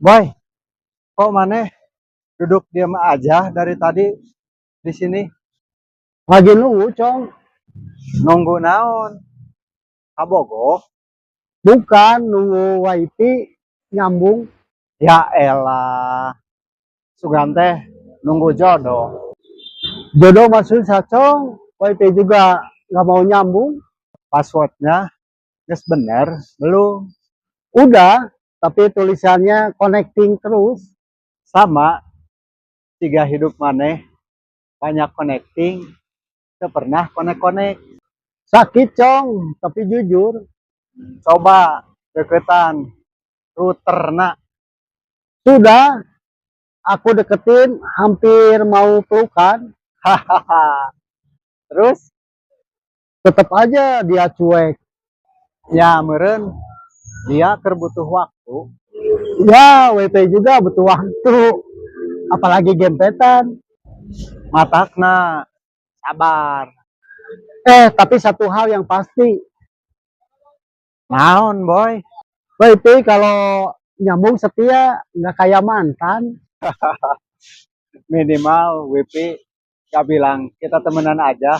Boy, kok maneh duduk diam aja dari tadi di sini? Lagi nunggu, Cong. Nunggu naon? Kabogoh? Bukan nunggu WiFi nyambung. Ya elah, sugan teh nunggu jodoh. Jodoh maksud saya, Cong. WiFi juga nggak mau nyambung. Passwordnya geus bener belum? Udah, tapi tulisannya connecting terus. Sama tiga hidup maneh banyak connecting, teu pernah konek-konek. Sakit, Cong. Tapi jujur, Coba deketan routerna. sudah aku deketin hampir mau pelukan. Hahaha. Terus Tetap aja dia cuek. ya meren dia kerbutuh waktu. Ya, WiFi juga butuh waktu. Apalagi gempetan. Matakna sabar. Tapi satu hal yang pasti. Naon boy? WiFi kalau nyambung setia, nggak kayak mantan. Minimal WP gak bilang kita temenan aja.